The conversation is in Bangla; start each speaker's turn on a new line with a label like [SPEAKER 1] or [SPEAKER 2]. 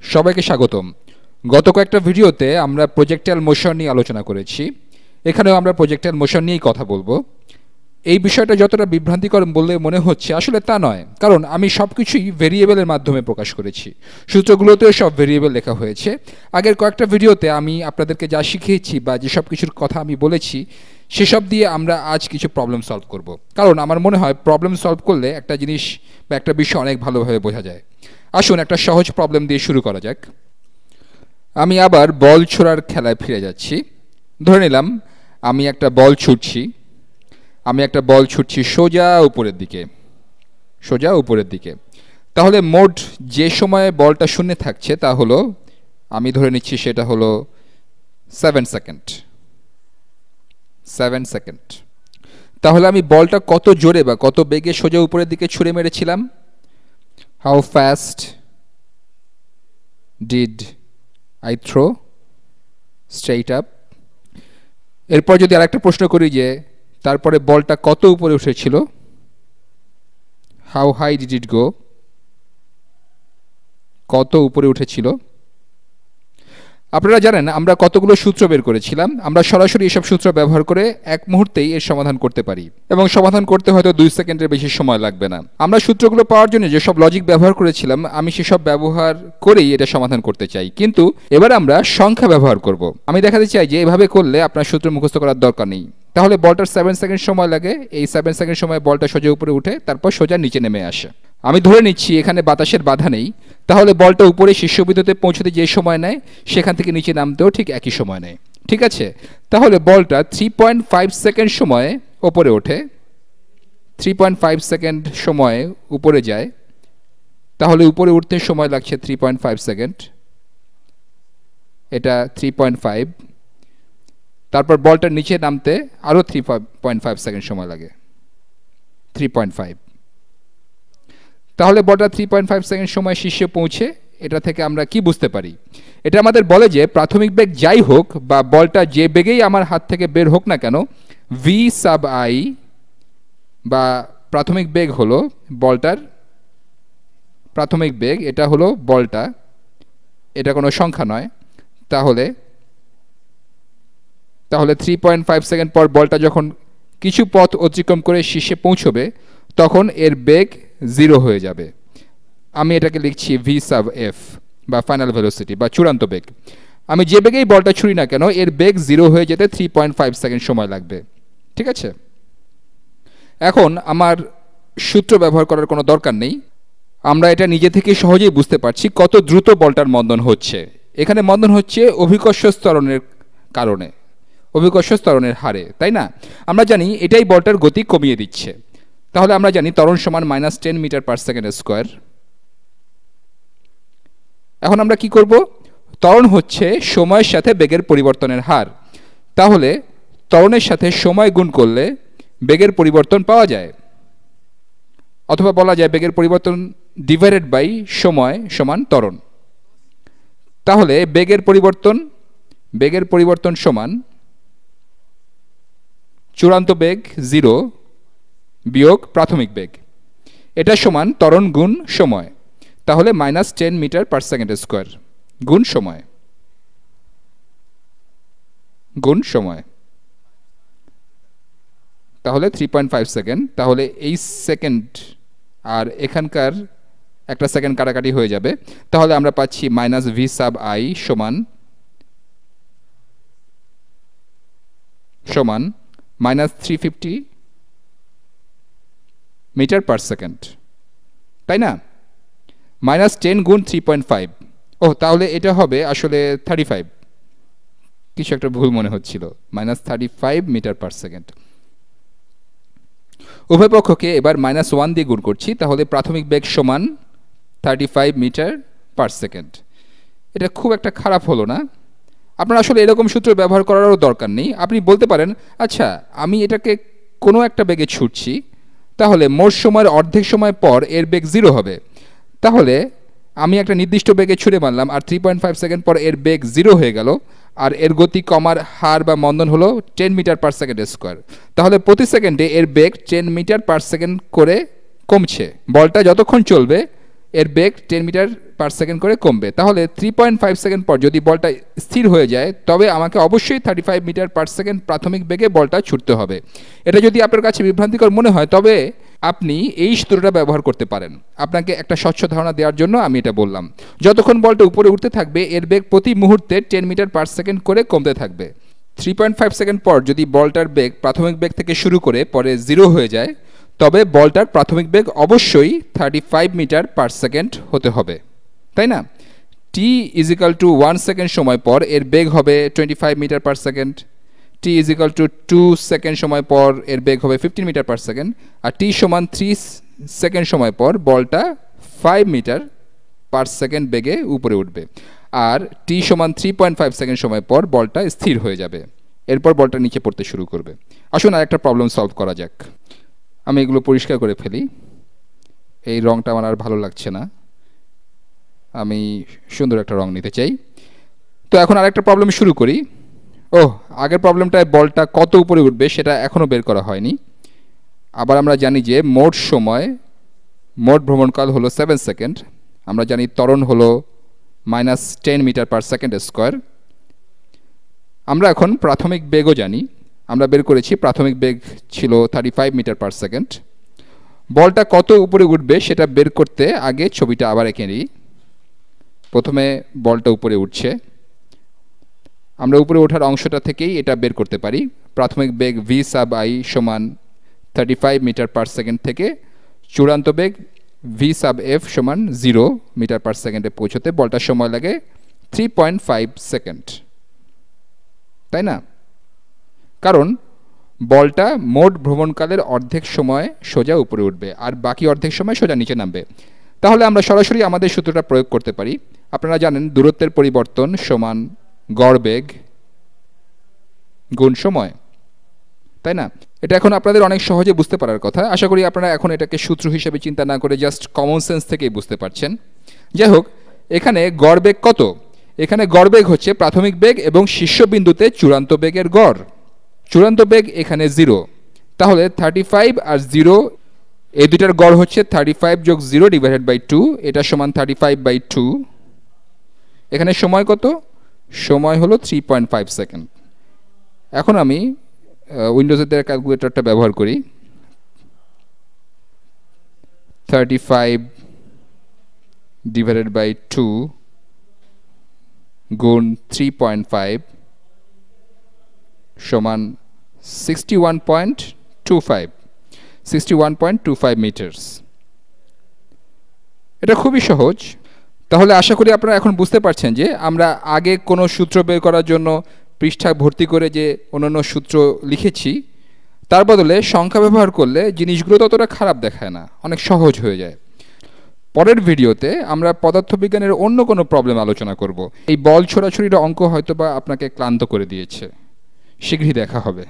[SPEAKER 1] সবাইকে স্বাগতম। গত কয়েকটা ভিডিওতে আমরা প্রজেক্টাইল মোশন নিয়ে আলোচনা করেছি। এখানেও আমরা প্রজেক্টাইল মোশন নিয়েই কথা বলবো। এই বিষয়টা যতটা বিভ্রান্তিকর বলে মনে হচ্ছে, আসলে তা নয়, কারণ আমি সব কিছুই ভেরিয়েবলের মাধ্যমে প্রকাশ করেছি। সূত্রগুলোতেও সব ভেরিয়েবল লেখা হয়েছে। আগের কয়েকটা ভিডিওতে আমি আপনাদেরকে যা শিখিয়েছি বা যেসব কিছুর কথা আমি বলেছি, সেসব দিয়ে আমরা আজ কিছু প্রবলেম সলভ করব। কারণ আমার মনে হয় প্রবলেম সলভ করলে একটা জিনিস বা একটা বিষয় অনেক ভালোভাবে বোঝা যায়। আসুন একটা সহজ প্রবলেম দিয়ে শুরু করা যাক। আমি আবার বল ছোড়ার খেলায় ফিরে যাচ্ছি। ধরে নিলাম আমি একটা বল ছুটছি সোজা উপরের দিকে, তাহলে মোট যে সময়ে বলটা শূন্যে থাকছে তা হলো, আমি ধরে নিচ্ছি সেটা হলো 7 সেকেন্ড। তাহলে আমি বলটা কত জোরে বা কত বেগে সোজা উপরের দিকে ছুঁড়ে মেরেছিলাম? How fast did I throw straight up? এরপর যদি আরেকটা প্রশ্ন করি যে তারপরে বলটা কত উপরে উঠেছিল, হাউ হাই ডিড ইট গো? কত উপরে উঠেছিল? আপনারা জানেন আমরা কতগুলো সূত্র বের করেছিলাম। আমরা সরাসরি এসব সূত্র ব্যবহার করে এক মুহূর্তেই এর সমাধান করতে পারি, এবং সমাধান করতে হয়তো 2 সেকেন্ডের বেশি সময় লাগবে না। আমরা সূত্রগুলো পাওয়ার জন্য যেসব লজিক ব্যবহার করেছিলাম, আমি সেসব ব্যবহার করেই এটা সমাধান করতে চাই। কিন্তু এবার আমরা সংখ্যা ব্যবহার করব। আমি দেখাতে চাই যে এভাবে করলে আপনার সূত্র মুখস্থ করার দরকার নেই। তাহলে বলটার 7 সেকেন্ড সময় লাগে। এই 7 সেকেন্ড সময় বলটা সোজা উপরে উঠে তারপর সোজা নিচে নেমে আসে। আমি ধরে নিচ্ছি এখানে বাতাসের বাধা নেই, তাহলে বলটা উপরে শীর্ষবিন্দুতে পৌঁছতে যে সময় নেয়, সেখান থেকে নিচে নামতেও ঠিক একই সময় নেয়। ঠিক আছে, তাহলে বলটা 3.5 সেকেন্ড সময়ে ওপরে ওঠে, 3.5 সেকেন্ড সময়ে উপরে যায়। তাহলে উপরে উঠতে সময় লাগছে 3.5 সেকেন্ড, এটা 3.5। তারপর বলটার নিচে নামতে আরও 3.5 সেকেন্ড সময় লাগে, 3.5। তাহলে বলটা 3.5 সেকেন্ড সময় শীর্ষে পৌঁছে। এটা থেকে আমরা কি বুঝতে পারি? এটা আমাদের বলে যে প্রাথমিক বেগ যাই হোক বা বলটা যে বেগেই আমার হাত থেকে বের হোক না কেন, ভি সাব আই বা প্রাথমিক বেগ হলো বলটার প্রাথমিক বেগ, এটা হলো বলটা, এটা কোনো সংখ্যা নয়। তাহলে 3.5 সেকেন্ড পর বলটা যখন কিছু পথ অতিক্রম করে শীর্ষে পৌঁছবে, তখন এর বেগ 0 হয়ে যাবে। আমি এটাকে লিখছি ভি সাব এফ বা ফাইনাল ভেলোসিটি বা চূড়ান্ত বেগ। আমি যে বেগেই বলটা ছুঁড়ি না কেন, এর বেগ 0 হয়ে যেতে 3.5 সেকেন্ড সময় লাগবে। ঠিক আছে, এখন আমার সূত্র ব্যবহার করার কোনো দরকার নেই। আমরা এটা নিজে থেকে সহজেই বুঝতে পারছি কত দ্রুত বলটার মন্দন হচ্ছে। এখানে মন্দন হচ্ছে অভিকর্ষ ত্বরণের কারণে, অভিকর্ষ ত্বরণের হারে, তাই না? আমরা জানি এটাই বলটার গতি কমিয়ে দিচ্ছে। তাহলে আমরা জানি ত্বরণ সমান -10 মিটার পার সেকেন্ড স্কোয়ার। এখন আমরা কি করব? ত্বরণ হচ্ছে সময়ের সাথে বেগের পরিবর্তনের হার। তাহলে ত্বরণের সাথে সময় গুণ করলে বেগের পরিবর্তন পাওয়া যায়, অথবা বলা যায় বেগের পরিবর্তন ডিভাইডেড বাই সময় সমান ত্বরণ। তাহলে বেগের পরিবর্তন সমান চূড়ান্ত বেগ 0 বিয়োগ প্রাথমিক বেগ, এটা সমান ত্বরণ গুণ সময়। তাহলে -10 মিটার পার সেকেন্ড স্কোয়ার গুণ সময়, তাহলে 3.5 সেকেন্ড। তাহলে এই সেকেন্ড আর এখানকার একটা সেকেন্ড কাটাকাটি হয়ে যাবে। তাহলে আমরা পাচ্ছি -v সাব i সমান -350 মিটার পার সেকেন্ড, তাই না? -10 গুণ 3.5, তাহলে এটা হবে আসলে 35, কিছু একটা ভুল মনে হচ্ছিল, -35 মিটার পার সেকেন্ড। উভয় পক্ষকে এবার -1 দিয়ে গুণ করছি, তাহলে প্রাথমিক বেগ সমান 35 মিটার পার সেকেন্ড। এটা খুব একটা খারাপ হলো না। আপনার আসলে এরকম সূত্র ব্যবহার করারও দরকার নেই। আপনি বলতে পারেন, আচ্ছা আমি এটাকে কোনো একটা বেগে ছুটছি, তাহলে মোট সময়ের অর্ধেক সময় পর এর বেগ 0 হবে। তাহলে আমি একটা নির্দিষ্ট বেগে ছুড়ে মারলাম, আর 3.5 সেকেন্ড পর এর বেগ 0 হয়ে গেল, আর এর গতি কমার হার বা মন্দন হলো 10 মিটার পার সেকেন্ড স্কোয়ার। তাহলে প্রতি সেকেন্ডে এর বেগ 10 মিটার পার সেকেন্ড করে কমছে। বলটা যতক্ষণ চলবে এর বেগ 10 মিটার পার সেকেন্ড করে কমবে। তাহলে 3.5 সেকেন্ড পর যদি বলটা স্থির হয়ে যায় তবে আমাকে অবশ্যই 35 মিটার পার সেকেন্ড প্রাথমিক বেগে বলটা ছুটতে হবে। এটা যদি আপনার কাছে বিভ্রান্তিকর মনে হয় তবে আপনি এই সূত্রটা ব্যবহার করতে পারেন। আপনাকে একটা স্বচ্ছ ধারণা দেওয়ার জন্য আমি এটা বললাম। যতক্ষণ বলটা উপরে উঠতে থাকবে এর বেগ প্রতি মুহূর্তে 10 মিটার পার সেকেন্ড করে কমতে থাকবে। 3.5 সেকেন্ড পর যদি বলটার বেগ প্রাথমিক বেগ থেকে শুরু করে পরে 0 হয়ে যায় তবে বলটার প্রাথমিক বেগ অবশ্যই 35 মিটার পার সেকেন্ড হতে হবে, তাই না? t = 1 সেকেন্ড সময় পর এর বেগ হবে 25 metre per second, t = 2 second সময় পর এর বেগ হবে 15 মিটার পার সেকেন্ড, আর t = 3 সেকেন্ড সময় পর বলটা 5 মিটার পার সেকেন্ড বেগে উপরে উঠবে, আর t = 3.5 সেকেন্ড সময় পর বলটা স্থির হয়ে যাবে। এরপর বলটা নিচে পড়তে শুরু করবে। আসুন আরেকটা প্রবলেম সলভ করা যাক। আমি এগুলো পরিষ্কার করে ফেলি, এই রংটা আমার আর ভালো লাগছে না, আমি সুন্দর একটা রং নিতে চাই। তো এখন আরেকটা প্রবলেম শুরু করি। আগের প্রবলেমটায় বলটা কত উপরে উঠবে সেটা এখনও বের করা হয়নি। আবার আমরা জানি যে মোট ভ্রমণকাল হলো 7 সেকেন্ড। আমরা জানি ত্বরণ হলো -10 মিটার পার সেকেন্ড স্কোয়ার। আমরা এখন প্রাথমিক বেগও জানি, আমরা বের করেছি প্রাথমিক বেগ ছিল 35 মিটার পার সেকেন্ড। বলটা কত উপরে উঠবে সেটা বের করতে আগে ছবিটা আবার এঁকে নিই। প্রথমে বলটা উপরে উঠছে, আমরা উপরে ওঠার অংশটা থেকেই এটা বের করতে পারি। প্রাথমিক বেগ v sub i সমান 35 মিটার পার সেকেন্ড থেকে চূড়ান্ত বেগ v sub f সমান 0 মিটার পার সেকেন্ডে পৌঁছতে বলটার সময় লাগে 3.5 সেকেন্ড, তাই না? কারণ বলটা মোট ভ্রমণকালের অর্ধেক সময় সোজা উপরে উঠবে আর বাকি অর্ধেক সময় সোজা নিচে নামবে। তাহলে আমরা সরাসরি আমাদের সূত্রটা প্রয়োগ করতে পারি। আপনারা জানেন দূরত্বের পরিবর্তন সমান গড় বেগ গুণ সময়, তাই না? এটা এখন আপনাদের অনেক সহজে বুঝতে পারার কথা। আশা করি আপনারা এখন এটাকে সূত্র হিসেবে চিন্তা না করে জাস্ট কমন সেন্স থেকেই বুঝতে পারছেন। যাই হোক, এখানে গড় বেগ কত? এখানে গড় বেগ হচ্ছে প্রাথমিক বেগ এবং শীর্ষবিন্দুতে চূড়ান্ত বেগের গড়। চূড়ান্ত বেগ এখানে 0, তাহলে 35 আর 0 এই দুটার গড় হচ্ছে 35 + 0 / 2, এটা সমান 35/2। এখানে সময় কত? সময় হলো 3.5 সেকেন্ড। এখন আমি উইন্ডোজের দেওয়া ক্যালকুলেটরটা ব্যবহার করি। 35 / 2 গুণ 3.5 সমান 61.25 মিটার্স। এটা খুবই সহজ। তাহলে আশা করি আপনারা এখন বুঝতে পারছেন যে আমরা আগে কোনো সূত্র বের করার জন্য পৃষ্ঠা ভর্তি করে যে অন্যান্য সূত্র লিখেছি তার বদলে সংখ্যা ব্যবহার করলে জিনিসগুলো ততটা খারাপ দেখায় না, অনেক সহজ হয়ে যায়। পরের ভিডিওতে আমরা পদার্থবিজ্ঞানের অন্য কোনো প্রবলেম আলোচনা করব। এই বল ছোড়াছুড়ির অঙ্ক হয়তোবা আপনাকে ক্লান্ত করে দিয়েছে। শীঘ্রই দেখা হবে।